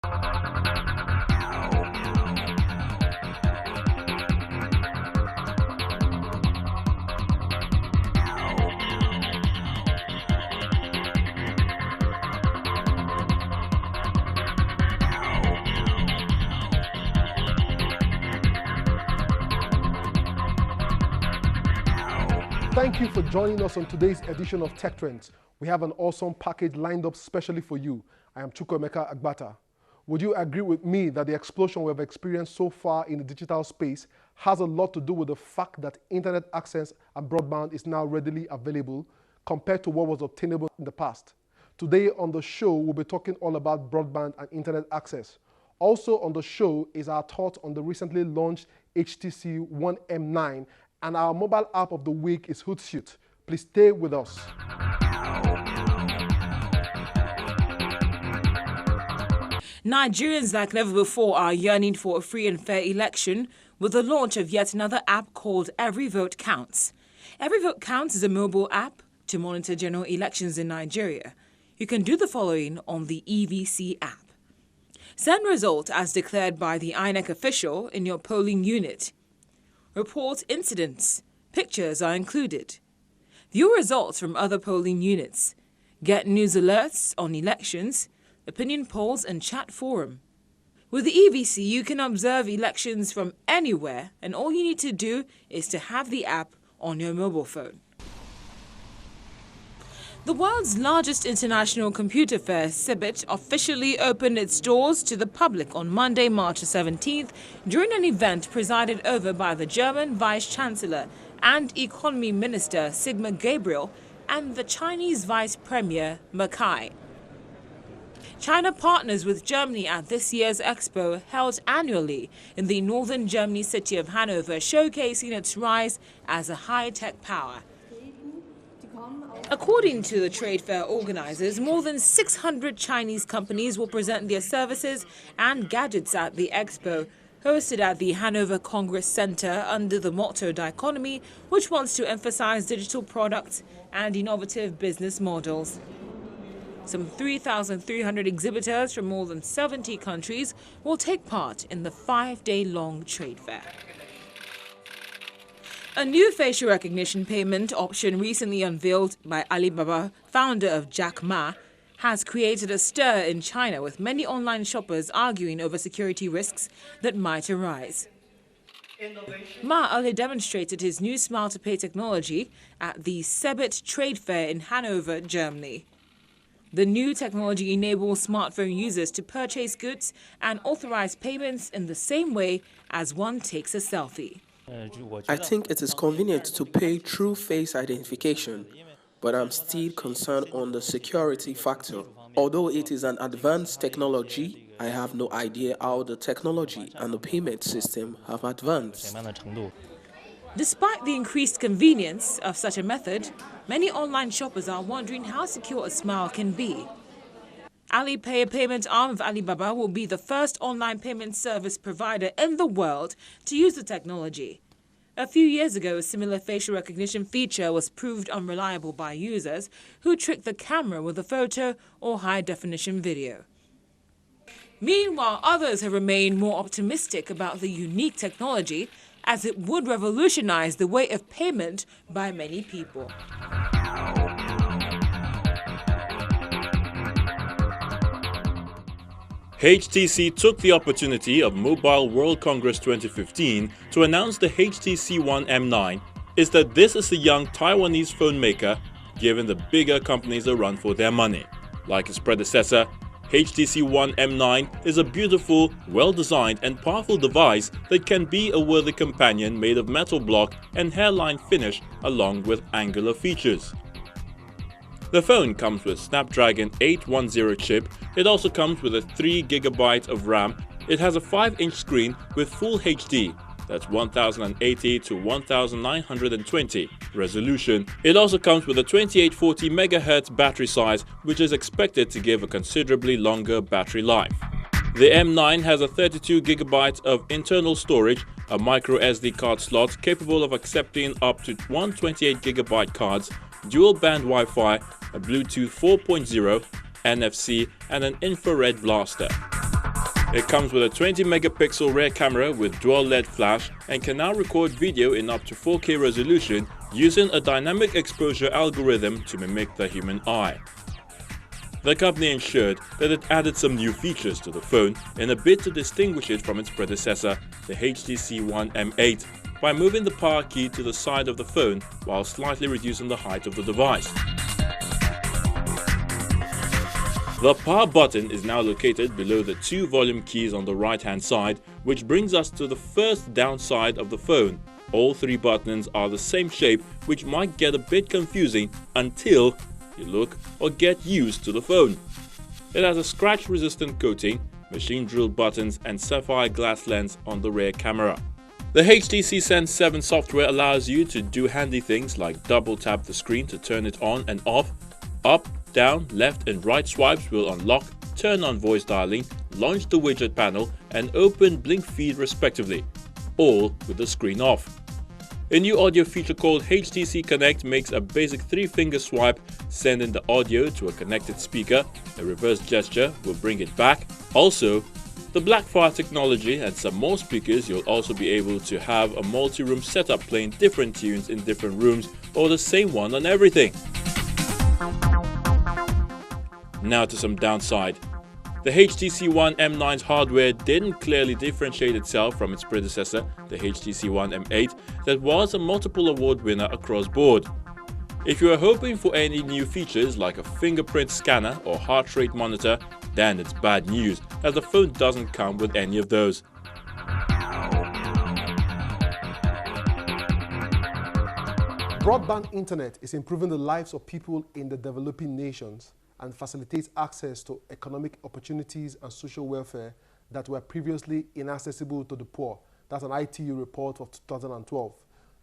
Thank you for joining us on today's edition of Tech Trends. We have an awesome package lined up specially for you. I am Chukwuemeka Agbata. Would you agree with me that the explosion we have experienced so far in the digital space has a lot to do with the fact that internet access and broadband is now readily available compared to what was obtainable in the past? Today on the show, we'll be talking all about broadband and internet access. Also on the show is our thoughts on the recently launched HTC One M9, and our mobile app of the week is Hootsuite. Please stay with us. Nigerians like never before are yearning for a free and fair election with the launch of yet another app called Every Vote Counts. Every Vote Counts is a mobile app to monitor general elections in Nigeria. You can do the following on the EVC app. Send result as declared by the INEC official in your polling unit. Report incidents. Pictures are included. View results from other polling units. Get news alerts on elections, opinion polls and chat forum. With the EVC, you can observe elections from anywhere, and all you need to do is to have the app on your mobile phone. The world's largest international computer fair, CeBIT, officially opened its doors to the public on Monday, March 17th, during an event presided over by the German Vice-Chancellor and Economy Minister Sigmar Gabriel and the Chinese Vice Premier Ma Kai. China partners with Germany at this year's expo, held annually in the northern Germany city of Hanover, showcasing its rise as a high-tech power. According to the trade fair organizers, more than 600 Chinese companies will present their services and gadgets at the expo, hosted at the Hanover Congress Center under the motto Dichotomy, which wants to emphasize digital products and innovative business models. Some 3,300 exhibitors from more than 70 countries will take part in the 5-day-long trade fair. A new facial recognition payment option recently unveiled by Alibaba, founder of Jack Ma, has created a stir in China, with many online shoppers arguing over security risks that might arise. Ma earlier demonstrated his new Smile to Pay technology at the CeBIT trade fair in Hanover, Germany. The new technology enables smartphone users to purchase goods and authorize payments in the same way as one takes a selfie. I think it is convenient to pay through face identification, but I'm still concerned on the security factor. Although it is an advanced technology, I have no idea how the technology and the payment system have advanced. Despite the increased convenience of such a method, many online shoppers are wondering how secure a smile can be. Alipay, a payment arm of Alibaba, will be the first online payment service provider in the world to use the technology. A few years ago, a similar facial recognition feature was proved unreliable by users who tricked the camera with a photo or high-definition video. Meanwhile, others have remained more optimistic about the unique technology, as it would revolutionize the way of payment by many people. HTC took the opportunity of Mobile World Congress 2015 to announce the HTC One M9. Is that this is a young Taiwanese phone maker giving the bigger companies a run for their money. Like its predecessor, HTC One M9 is a beautiful, well-designed and powerful device that can be a worthy companion made of metal block and hairline finish along with angular features. The phone comes with Snapdragon 810 chip. It also comes with a 3GB of RAM. It has a 5-inch screen with Full HD, that's 1080 to 1920 resolution. It also comes with a 2840 MHz battery size, which is expected to give a considerably longer battery life. The M9 has a 32GB of internal storage, a micro SD card slot capable of accepting up to 128GB cards, dual band Wi-Fi, a Bluetooth 4.0, NFC and an infrared blaster. It comes with a 20 megapixel rear camera with dual LED flash and can now record video in up to 4K resolution using a dynamic exposure algorithm to mimic the human eye. The company ensured that it added some new features to the phone in a bid to distinguish it from its predecessor, the HTC One M9, by moving the power key to the side of the phone while slightly reducing the height of the device. The power button is now located below the two volume keys on the right-hand side, which brings us to the first downside of the phone. All three buttons are the same shape, which might get a bit confusing until you look or get used to the phone. It has a scratch-resistant coating, machine drilled buttons and sapphire glass lens on the rear camera. The HTC Sense 7 software allows you to do handy things like double tap the screen to turn it on and off. Up, down, left and right swipes will unlock, turn on voice dialing, launch the widget panel and open blink feed respectively, all with the screen off. A new audio feature called HTC Connect makes a basic 3-finger swipe, sending the audio to a connected speaker. A reverse gesture will bring it back. Also, the Blackfire technology and some more speakers. You'll also be able to have a multi-room setup playing different tunes in different rooms or the same one on everything. Now to some downside. The HTC One M9's hardware didn't clearly differentiate itself from its predecessor, the HTC One M8, that was a multiple award winner across board. If you are hoping for any new features like a fingerprint scanner or heart rate monitor, then it's bad news, as the phone doesn't come with any of those. Broadband internet is improving the lives of people in the developing nations and facilitates access to economic opportunities and social welfare that were previously inaccessible to the poor. That's an ITU report of 2012.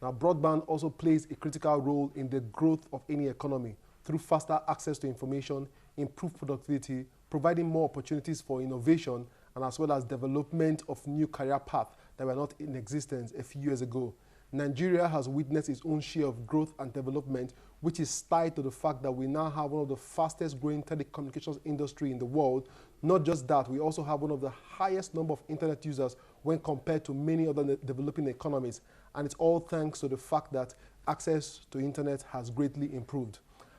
Now, broadband also plays a critical role in the growth of any economy through faster access to information, improved productivity, providing more opportunities for innovation, and as well as development of new career paths that were not in existence a few years ago. Nigeria has witnessed its own share of growth and development, which is tied to the fact that we now have one of the fastest growing telecommunications industry in the world. Not just that, we also have one of the highest number of internet users when compared to many other developing economies. And it's all thanks to the fact that access to internet has greatly improved.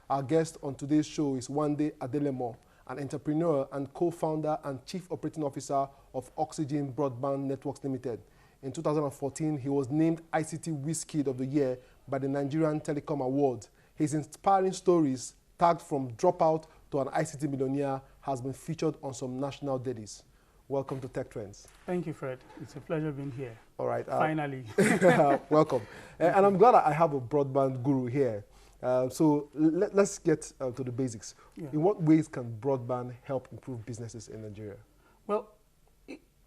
Our guest on today's show is Wande Adelemo, an entrepreneur and co-founder and chief operating officer of Oxygen Broadband Networks Limited. In 2014, he was named ICT WizKid of the Year by the Nigerian Telecom Awards. His inspiring stories, tagged from dropout to an ICT millionaire, has been featured on some national dailies. Welcome to Tech Trends. Thank you, Fred. It's a pleasure being here. All right. Finally. Welcome. And I'm glad I have a broadband guru here. So let's get to the basics. Yeah. In what ways can broadband help improve businesses in Nigeria? Well,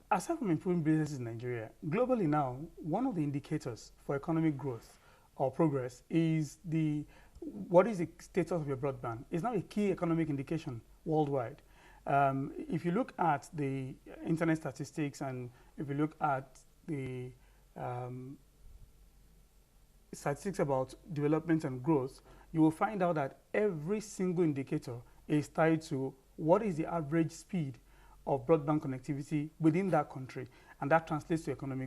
aside from improving businesses in Nigeria, globally now, one of the indicators for economic growth or progress is what is the status of your broadband. It's now a key economic indication worldwide. If you look at the internet statistics and if you look at the statistics about development and growth, you will find out that every single indicator is tied to what is the average speed of broadband connectivity within that country, and that translates to economic